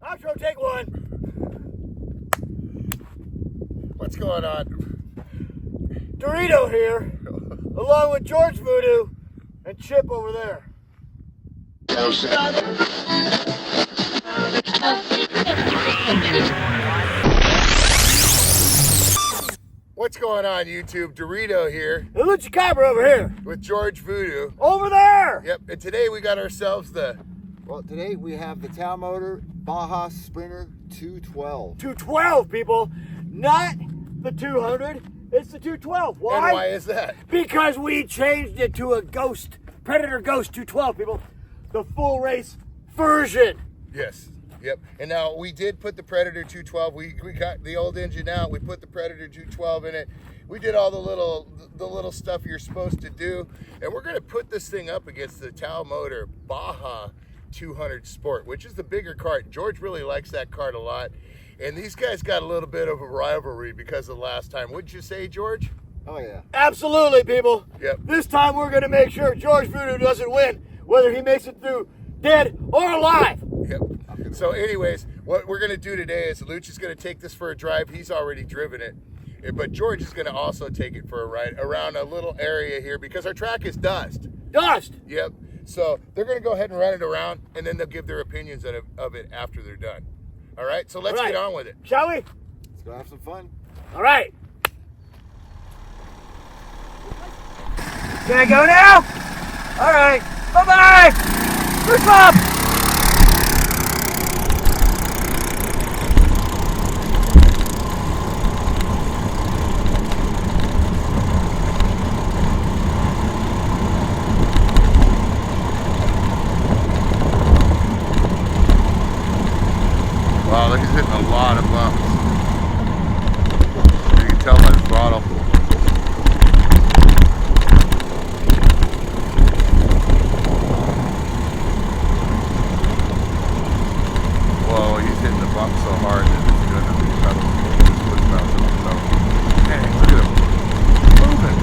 Outro, take one. What's going on? Dorito here, along with George Voodoo and Chip over there. What's going on, YouTube? Dorito here And Lucha Cabra over here. with George Voodoo. Over there. Yep, and today we got ourselves the... Well, today we have the Tao Motor Baja Sprinter 212. 212, people. Not the 200, it's the 212. Why? And why is that? Because we changed it to a Predator Ghost 212, people. The full race version. Yes. Yep. And now we did put the Predator 212. We got the old engine out. We put the Predator 212 in it. We did all the little stuff you're supposed to do. And we're going to put this thing up against the Tao Motor Baja 200 Sport, which is the bigger kart. George really likes that kart a lot. And these guys got a little bit of a rivalry because of the last time. Wouldn't you say, George? Oh, yeah. Absolutely, people. Yep. This time we're going to make sure George Voodoo doesn't win, whether he makes it through dead or alive. Yep. So anyways, what we're going to do today is Luch is going to take this for a drive. He's already driven it. But George is going to also take it for a ride around a little area here because our track is dust. Dust. Yep. So they're going to go ahead and run it around, and then they'll give their opinions of it after they're done. All right? So let's get on with it. Shall we? Let's go have some fun. All right. Can I go now? All right. Bye-bye. Push up. Wow, he's hitting a lot of bumps. You can tell by the throttle. Whoa, he's hitting the bump so hard that it's good to be pedals. Just push bouncing himself. Dang, look at him. Moving.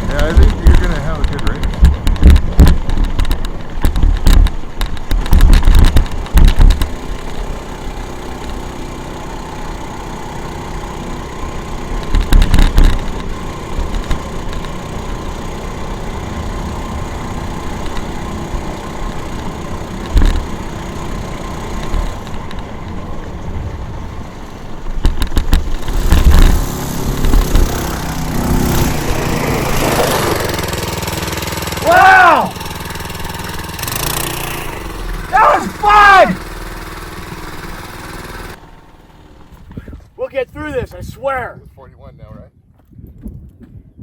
Yeah, I think you're going to have a good race. Wow! That was fun! We'll get through this, I swear. It's 41 now, right?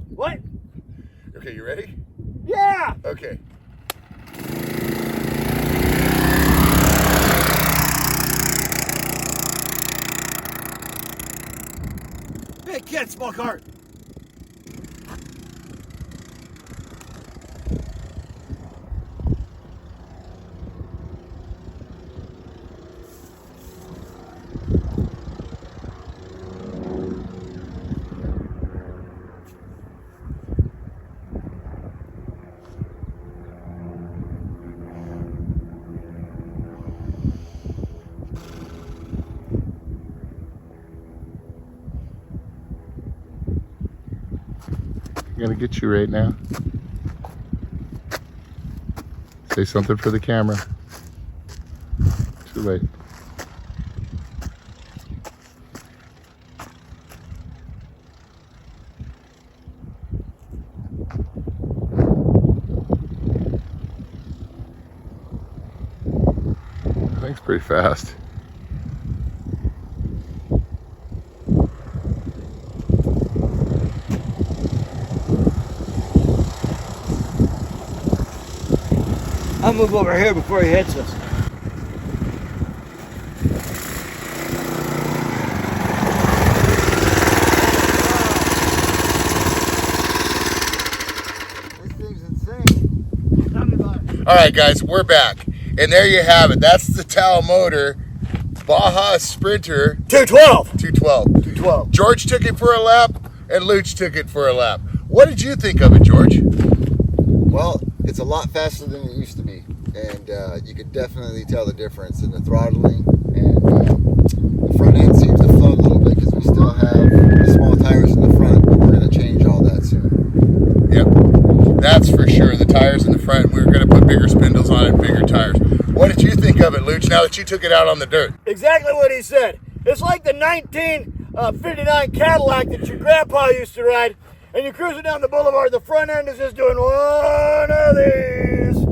What? Okay, you ready? Yeah! Okay. Hey, kid, small cart. I'm gonna get you right now. Say something for the camera. Too late. I think it's pretty fast. I'll move over here before he hits us. This thing's insane. Tell me about it. All right, guys, we're back. And there you have it. That's the Tao Motor Baja Sprinter 212. 212. 212. George took it for a lap, and Luch took it for a lap. What did you think of it, George? Well, it's a lot faster than it used to be, and you could definitely tell the difference in the throttling, and the front end seems to float a little bit because we still have the small tires in the front, but we're going to change all that soon. Yep, that's for sure. The tires in the front, we're going to put bigger spindles on it, bigger tires. What did you think of it, Luch, now that you took it out on the dirt? Exactly what he said. It's like the 1959 Cadillac that your grandpa used to ride, and you're cruising down the boulevard. The front end is just doing one of these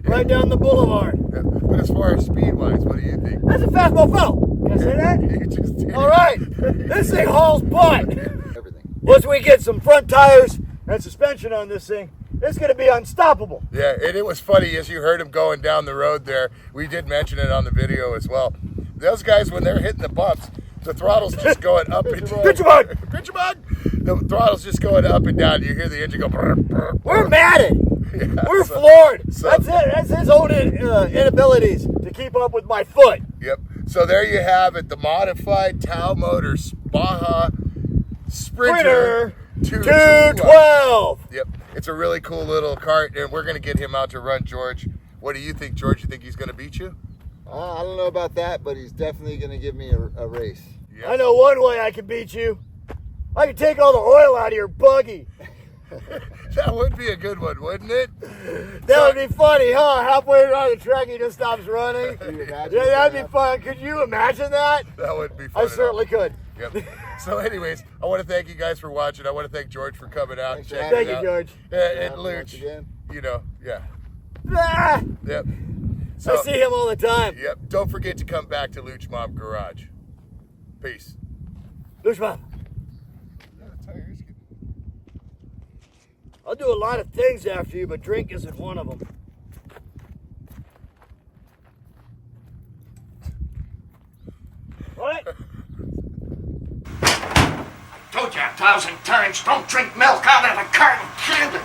right down the boulevard. Yeah. But as far as speed-wise, what do you think? That's a fastball foul. Can I say that? You just did. All right. This thing hauls butt. Everything. Once we get some front tires and suspension on this thing, it's going to be unstoppable. Yeah, and it was funny as you heard him going down the road there. We did mention it on the video as well. Those guys, when they're hitting the bumps, the throttle's just going up and down. Pitch 'em on. Pitch 'em on. The throttle's just going up and down. You hear the engine go. Brr, brr, brr. We're mad at it. Yeah, We're floored. so- That's it. That's his own inabilities to keep up with my foot. Yep. So there you have it, the modified Tao Motor Baja Sprinter 212. Yep. It's a really cool little cart, and we're going to get him out to run George. What do you think, George? You think he's going to beat you? I don't know about that, but he's definitely going to give me a race. Yep. I know one way I can beat you. I can take all the oil out of your buggy. That would be a good one, wouldn't it? That would be funny, huh? Halfway around the track, he just stops running. Can you imagine Yeah, that'd be that? fun. Could you imagine that? That would be fun. I certainly could. Yep. So anyways, I want to thank you guys for watching. I want to thank George for coming out Thanks and for checking Thank it you, out. George. And Once Luch, again. you know, yeah. Ah, Yep. I So, see him all the time. yep. Don't forget to come back to Luch Mom Garage. Peace. Lushman, I'll do a lot of things after you, but drink isn't one of them. All right. Told you 1,000 times, don't drink milk out of the carton can.